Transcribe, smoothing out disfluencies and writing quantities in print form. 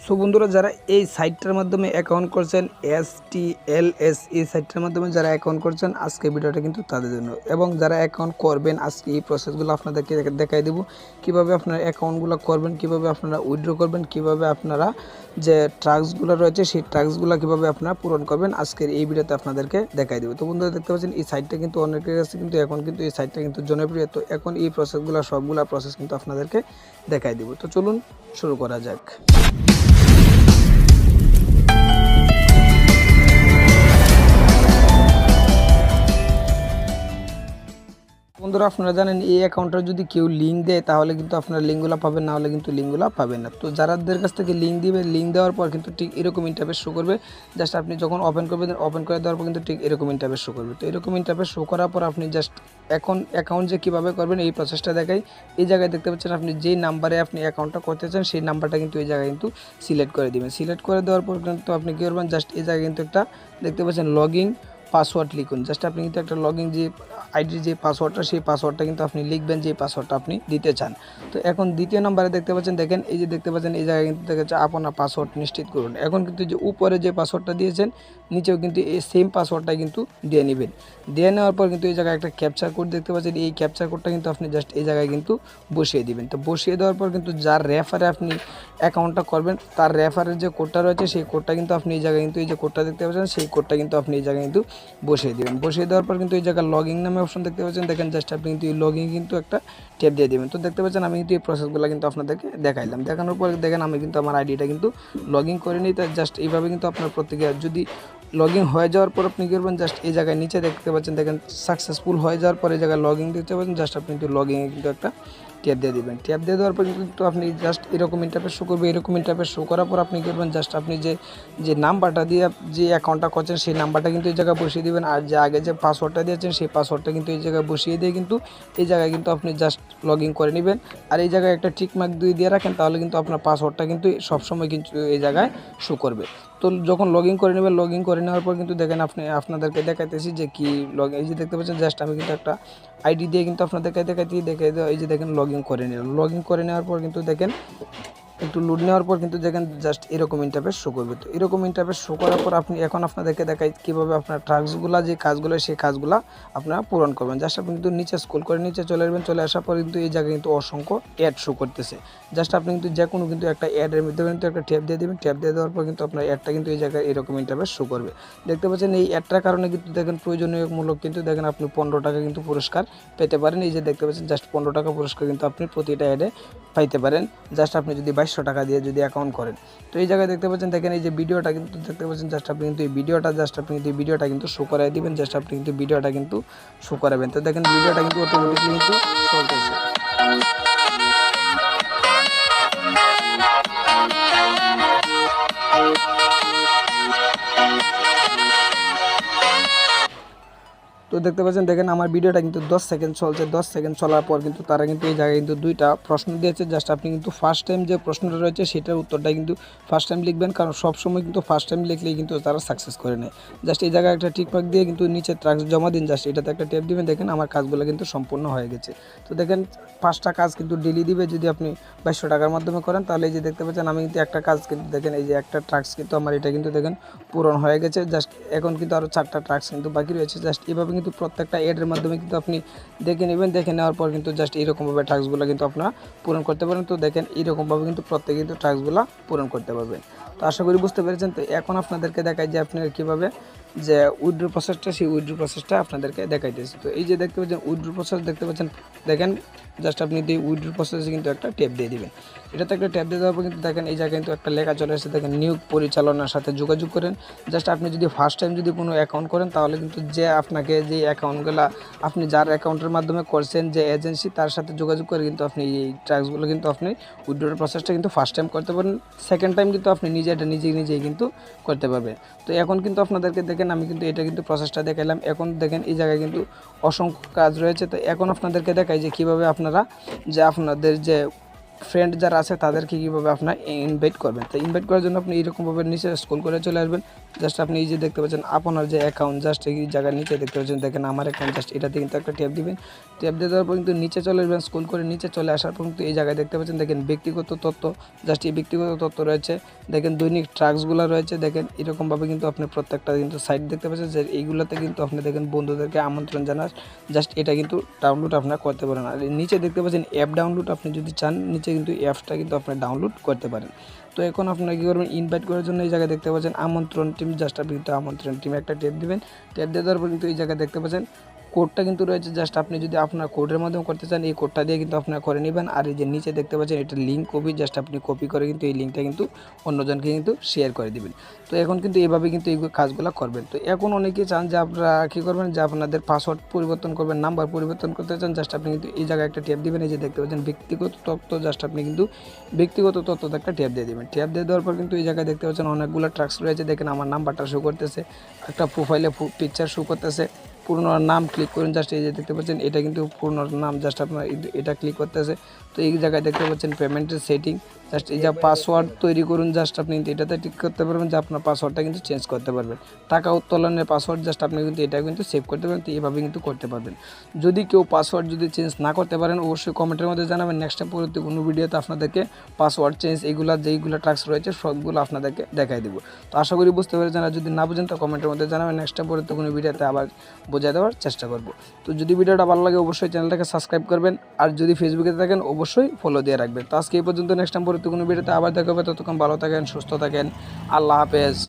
So বন্ধুরা, যারা এই সাইটটার মাধ্যমে অ্যাকাউন্ট করছেন, STLS এই সাইটটার মাধ্যমে যারা অ্যাকাউন্ট করছেন, আজকে ভিডিওটা কিন্তু তাদের জন্য। এবং যারা অ্যাকাউন্ট করবেন, আজকে এই প্রসেসগুলো আপনাদেরকে দেখাই দেবো, কীভাবে আপনারা অ্যাকাউন্টগুলো করবেন, কীভাবে আপনারা উইথড্র করবেন, কীভাবে আপনারা যে টাস্কগুলো রয়েছে সেই টাস্কগুলো কীভাবে আপনারা পূরণ করবেন, আজকের এই ভিডিওতে আপনাদেরকে দেখাই দেবো। তো বন্ধুরা, দেখতে পাচ্ছেন এই সাইটটা কিন্তু অনেকের কাছে কিন্তু এখন কিন্তু এই সাইটটা কিন্তু জনপ্রিয়। তো এখন এই প্রসেসগুলো সবগুলো প্রসেস কিন্তু আপনাদেরকে দেখাই দেবো। তো চলুন শুরু করা যাক। বন্ধুরা, আপনারা জানেন এই অ্যাকাউন্টে যদি কেউ লিঙ্ক দেয় তাহলে কিন্তু আপনারা লিঙ্কগুলো পাবেন, না হলে কিন্তু লিঙ্কগুলো পাবেন না। তো যারাদের কাছ থেকে লিঙ্ক দিবে, লিঙ্ক দেওয়ার পর কিন্তু ঠিক এরকম ইন্টারফেস শো করবে। জাস্ট আপনি যখন ওপেন করবেন, ওপেন করে দেওয়ার পর কিন্তু ঠিক এরকম ইন্টারফেস শো করবে। তো এরকম ইন্টারফেস শো করার পর আপনি জাস্ট এখন অ্যাকাউন্ট যে কীভাবে করবেন এই প্রসেসটা দেখাই। এই জায়গায় দেখতে পাচ্ছেন আপনি যেই নাম্বারে আপনি অ্যাকাউন্টটা করতে চান সেই নাম্বারটা কিন্তু এই জায়গায় কিন্তু সিলেক্ট করে দিবেন। সিলেক্ট করে দেওয়ার পর কিন্তু আপনি কী করবেন, জাস্ট এই জায়গায় কিন্তু একটা দেখতে পাচ্ছেন লগইন পাসওয়ার্ড লিখুন। জাস্ট আপনি কিন্তু একটা লগইন যে আইডির যে পাসওয়ার্ডটা, সেই পাসওয়ার্ডটা কিন্তু আপনি লিখবেন, যে পাসওয়ার্ডটা আপনি দিতে চান। তো এখন দ্বিতীয় নম্বরে দেখতে পাচ্ছেন, দেখেন এই যে দেখতে পাচ্ছেন এই জায়গায় কিন্তু দেখা যাচ্ছে আপনার পাসওয়ার্ড নিশ্চিত করুন। এখন কিন্তু যে উপরে যে পাসওয়ার্ডটা দিয়েছেন, নিচেও কিন্তু এই সেম পাসওয়ার্ডটাই কিন্তু দিয়ে নেবেন। দিয়ে নেওয়ার পর কিন্তু এই জায়গায় একটা ক্যাপচার কোড দেখতে পাচ্ছেন, এই ক্যাপচার কোডটা কিন্তু আপনি জাস্ট এই জায়গায় কিন্তু বসিয়ে দিবেন। তো বসিয়ে দেওয়ার পর কিন্তু যার রেফারে আপনি অ্যাকাউন্টটা করবেন, তার রেফারের যে কোডটা রয়েছে সেই কোডটা কিন্তু আপনি এই জায়গায় কিন্তু এই যে কোডটা দেখতে পাচ্ছেন, সেই কোডটা কিন্তু আপনি এই জায়গায় কিন্তু বসিয়ে দেবেন। বসিয়ে দেওয়ার পর কিন্তু এই জায়গায় লগইন নামে অপশন দেখতে পাচ্ছেন, দেখেন জাস্ট আপনি কিন্তু এই লগইন কিন্তু একটা ট্যাপ দিয়ে দেবেন। তো দেখতে পাচ্ছেন আমি কিন্তু এই প্রসেসগুলো কিন্তু আপনাদেরকে দেখাইলাম। দেখানোর পর দেখেন আমি কিন্তু আমার আইডিটা কিন্তু লগইন করে নিই। তাই জাস্ট এইভাবে কিন্তু আপনার প্রত্যেকে যদি লগইন হয়ে যাওয়ার পর আপনি কী করবেন, জাস্ট এই জায়গায় নিচে দেখতে পাচ্ছেন, দেখেন সাকসেসফুল হয়ে যাওয়ার পর এই জায়গায় লগইন দেখতে পাচ্ছেন, জাস্ট আপনি কিন্তু লগইনে কিন্তু একটা ট্যাপ দিয়ে দেবেন। ট্যাপ দিয়ে দেওয়ার পর কিন্তু আপনি জাস্ট এরকম ইন্টারফেস শো করবে। এরকম ইন্টারফেস শো করার পর আপনি কী করবেন, জাস্ট আপনি যে নাম্বারটা দিয়ে যে অ্যাকাউন্টটা করছেন সেই নাম্বারটা কিন্তু এই জায়গায় বসিয়ে দেবেন। আর যে আগে যে পাসওয়ার্ডটা দিয়েছেন সেই পাসওয়ার্ডটা কিন্তু এই জায়গায় বসিয়ে দিয়ে কিন্তু এই জায়গায় কিন্তু আপনি জাস্ট লগইন করে নেবেন। আর এই জায়গায় একটা টিকমার্ক দিয়ে রাখেন, তাহলে কিন্তু আপনার পাসওয়ার্ডটা কিন্তু সবসময় কিন্তু এই জায়গায় শো করবে। তো যখন লগইন করে নেবেন, লগইন করে নেওয়ার পর কিন্তু দেখেন আপনাদেরকে দেখাইতেছি যে কি এই যে দেখতে পাচ্ছেন, জাস্ট আমি কিন্তু একটা আইডি দিয়ে কিন্তু আপনাদেরকে দেখাই দেওয়া। এই যে দেখেন লগইন করে নিলাম। লগইন করে নেওয়ার পর কিন্তু দেখেন একটু লোড নেওয়ার পর কিন্তু দেখেন জাস্ট এরকম ইন্টারফেস শো করবে। তো এরকম ইন্টারফেস শো করার পর আপনি এখন আপনাদেরকে দেখাই কীভাবে আপনার টাস্কগুলো যে কাজগুলো সেই কাজগুলো আপনারা পূরণ করবেন। জাস্ট আপনি কিন্তু নিচে স্ক্রল করে নিচে চলে আসবেন। চলে আসার পর কিন্তু এই জায়গায় কিন্তু অসংখ্য অ্যাড শো করতেছে। জাস্ট আপনি কিন্তু যে কোনো কিন্তু একটা অ্যাডের মধ্যে কিন্তু একটা ট্যাপ দিয়ে দেবেন। ট্যাপ দিয়ে দেওয়ার পর কিন্তু আপনার অ্যাডটা কিন্তু এই জায়গায় এরকম ইন্টারফেস শো করবে। দেখতে পাচ্ছেন এই অ্যাডটার কারণে কিন্তু দেখেন প্রয়োজনীয়মূলক কিন্তু দেখেন আপনি 15 টাকা কিন্তু পুরস্কার পেতে পারেন। এই যে দেখতে পাচ্ছেন জাস্ট 15 টাকা পুরস্কার কিন্তু আপনি প্রতিটা অ্যাডে পাইতে পারেন, জাস্ট আপনি যদি 2200 টাকা দিয়ে যদি অ্যাকাউন্ট করেন। তো এই জায়গায় দেখতে পাচ্ছেন, দেখেন এই যে ভিডিওটা কিন্তু দেখতে পাচ্ছেন, জাস্ট আপনি কিন্তু এই ভিডিওটা কিন্তু শো করাই দিবেন। জাস্ট আপনি কিন্তু ভিডিওটা কিন্তু শো করাবেন। তো দেখেন ভিডিওটা কিন্তু অটোমেটিকলি কিন্তু চলতেছে। তো দেখতে পাচ্ছেন, দেখেন আমার ভিডিওটা কিন্তু 10 সেকেন্ড চলছে। 10 সেকেন্ড চলার পর কিন্তু তারা কিন্তু এই জায়গায় কিন্তু দুইটা প্রশ্ন দিয়েছে। জাস্ট আপনি কিন্তু ফার্স্ট টাইম যে প্রশ্নটা রয়েছে সেটার উত্তরটা কিন্তু ফার্স্ট টাইম লিখবেন, কারণ সবসময় কিন্তু ফার্স্ট টাইম লিখলেই কিন্তু তারা সাকসেস করে নেয়। জাস্ট এই জায়গায় একটা টিকমার্ক দিয়ে কিন্তু নিচে টাস্ক জমা দিন। জাস্ট এটাতে একটা ট্যাপ দিবেন। দেখেন আমার কাজগুলো কিন্তু সম্পূর্ণ হয়ে গেছে। তো দেখেন 5টা কাজ কিন্তু ডেলি দিবে। যদি আপনি 2200 টাকার মাধ্যমে করেন, তাহলে এই যে দেখতে পাচ্ছেন আমি কিন্তু একটা কাজ কিন্তু দেখেন এই যে একটা টাস্ক কিন্তু আমার এটা কিন্তু দেখেন পূরণ হয়ে গেছে। জাস্ট এখন কিন্তু আরও 4টা টাস্ক কিন্তু বাকি রয়েছে। জাস্ট এভাবে কিন্তু প্রত্যেকটা অ্যাডের মাধ্যমে কিন্তু আপনি দেখে নেবেন। দেখে নেওয়ার পর কিন্তু জাস্ট এইরকমভাবে টাস্কগুলো কিন্তু আপনারা পূরণ করতে পারেন। তো দেখেন এইরকমভাবে কিন্তু প্রত্যেকে কিন্তু টাস্কগুলো পূরণ করতে পারবেন। তো আশা করি বুঝতে পেরেছেন। তো এখন আপনাদেরকে দেখাই যে আপনারা কীভাবে যে উইথড্র প্রসেসটা, সেই উইথড্র প্রসেসটা আপনাদেরকে দেখাইতেছি। তো এই যে দেখতে পাচ্ছেন উইথড্র প্রসেস দেখতে পাচ্ছেন, দেখেন জাস্ট আপনি এই উইথড্র প্রসেসে কিন্তু একটা ট্যাপ দিয়ে দিবেন। এটাতে একটা ট্যাপ দিয়ে দেওয়ার পর কিন্তু দেখেন এই জায়গায় কিন্তু একটা লেখা চলে আসছে, দেখেন নিয়োগ পরিচালনার সাথে যোগাযোগ করেন। জাস্ট আপনি যদি ফার্স্ট টাইম যদি কোনো অ্যাকাউন্ট করেন, তাহলে কিন্তু যে আপনাকে যে অ্যাকাউন্টগুলো আপনি যার অ্যাকাউন্টের মাধ্যমে করছেন যে এজেন্সি, তার সাথে যোগাযোগ করে কিন্তু আপনি এই টাস্কগুলো কিন্তু আপনি উইথড্রর প্রসেসটা কিন্তু ফার্স্ট টাইম করতে পারেন। সেকেন্ড টাইম কিন্তু আপনি নিজেই কিন্তু করতে পারবেন। তো এখন কিন্তু আপনাদেরকে দেখেন আমি কিন্তু এটা কিন্তু প্রসেসটা দেখাইলাম। এখন দেখেন এই জায়গায় কিন্তু অসংখ্য কাজ রয়েছে। তো এখন আপনাদেরকে দেখাই যে কীভাবে আপনারা যে আপনাদের যে ফ্রেন্ড যারা আছে তাদেরকে কীভাবে আপনার ইনভাইট করবেন। তো ইনভাইট করার জন্য আপনি এরকমভাবে নিচে স্ক্রল করে চলে আসবেন। জাস্ট আপনি এই যে দেখতে পাচ্ছেন আপনার যে অ্যাকাউন্ট, জাস্ট এই জায়গার নিচে দেখতে পাচ্ছেন, দেখেন আমার অ্যাকাউন্ট, জাস্ট এটাতে কিন্তু একটা ট্যাপ দিবেন। ট্যাপ দিয়ে দেওয়ার পর কিন্তু নিচে চলে আসবেন, স্ক্রল করে নিচে চলে আসার পর কিন্তু এই জায়গায় দেখতে পাচ্ছেন, দেখেন ব্যক্তিগত তথ্য, জাস্ট এই ব্যক্তিগত তথ্য রয়েছে, দেখেন দৈনিক ট্রাক্সগুলো রয়েছে, দেখেন এরকমভাবে কিন্তু আপনি প্রত্যেকটা কিন্তু সাইট দেখতে পাচ্ছেন যে এইগুলোতে কিন্তু আপনি দেখেন বন্ধুদেরকে আমন্ত্রণ জানার, জাস্ট এটা কিন্তু ডাউনলোড আপনারা করতে পারেন। আর নিচে দেখতে পাচ্ছেন অ্যাপ ডাউনলোড, আপনি যদি চান নিচে কিন্তু অ্যাপসটা কিন্তু আপনি ডাউনলোড করতে পারেন। তো এখন আপনারা কী করবেন, ইনভাইট করার জন্য এই জায়গায় দেখতে পাচ্ছেন আমন্ত্রণ টিম, জাস্ট আপনি কিন্তু আমন্ত্রণ টিমে একটা ট্যাপ দিবেন। ট্যাপ দিয়ে দেওয়ার পর কিন্তু এই জায়গায় দেখতে পাচ্ছেন কোডটা কিন্তু রয়েছে, জাস্ট আপনি যদি আপনার কোডের মাধ্যমে করতে চান এই কোডটা দিয়ে কিন্তু আপনারা করে নেবেন। আর এই যে নিচে দেখতে পাচ্ছেন এটা লিঙ্ক কপি, জাস্ট আপনি কপি করে কিন্তু এই লিঙ্কটা কিন্তু অন্যজনকে কিন্তু শেয়ার করে দিবেন। তো এখন কিন্তু এইভাবে কিন্তু এই কাজগুলো করবেন। তো এখন অনেকে চান যে আপনারা কী করবেন, যে আপনাদের পাসওয়ার্ড পরিবর্তন করবেন, নাম্বার পরিবর্তন করতে চান, জাস্ট আপনি কিন্তু এই জায়গায় একটা ট্যাপ দিবেন। এই যে দেখতে পাচ্ছেন ব্যক্তিগত তথ্য, জাস্ট আপনি কিন্তু ব্যক্তিগত তথ্যতে একটা ট্যাপ দিয়ে দেবেন। ট্যাপ দিয়ে দেওয়ার পর কিন্তু এই জায়গায় দেখতে পাচ্ছেন অনেকগুলো ট্রাক্স রয়েছে, দেখেন আমার নাম্বারটা শো করতেছে, একটা প্রোফাইলে পিকচার শো করতেছে, পুরনো নাম ক্লিক করুন, জাস্ট এই যে দেখতে পাচ্ছেন এটা কিন্তু পুরনো নাম, জাস্ট আপনার এটা ক্লিক করতেছে। তো এই জায়গায় দেখতে পাচ্ছেন পেমেন্টের সেটিং, জাস্ট এই যে পাসওয়ার্ড তৈরি করুন, জাস্ট আপনি কিন্তু এটাতে ঠিক করতে পারবেন যে আপনার পাসওয়ার্ডটা কিন্তু চেঞ্জ করতে পারবেন। টাকা উত্তোলনের পাসওয়ার্ড, জাস্ট আপনি কিন্তু এটা কিন্তু সেভ করতে পারেন। তো এইভাবে কিন্তু করতে পারবেন। যদি কেউ পাসওয়ার্ড যদি চেঞ্জ না করতে পারেন অবশ্যই কমেন্টের মধ্যে জানাবেন, নেক্সট টাইম পরবর্তী কোনো ভিডিওতে আপনাদেরকে পাসওয়ার্ড চেঞ্জ এইগুলো যেইগুলো টাস্ক রয়েছে সবগুলো আপনাদেরকে দেখাই দেবো। তো আশা করি বুঝতে পেরেছেন, আর যদি না বুঝেন তো কমেন্টের মধ্যে জানাবেন, নেক্সট টাইম পরবর্তী কোনো ভিডিওতে আবার বোঝাই দেওয়ার চেষ্টা করব। তো যদি ভিডিওটা ভালো লাগে অবশ্যই চ্যানেলটাকে সাবস্ক্রাইব করবেন, আর যদি ফেসবুকে থাকেন অবশ্যই ফলো দিয়ে রাখবেন। তো আজকে এই পর্যন্ত, নেক্সট টাইম পরবর্তী কোনো ভিডিওতে আবার দেখা হবে। ততক্ষণ ভালো থাকেন, সুস্থ থাকেন, আল্লাহ হাফেজ।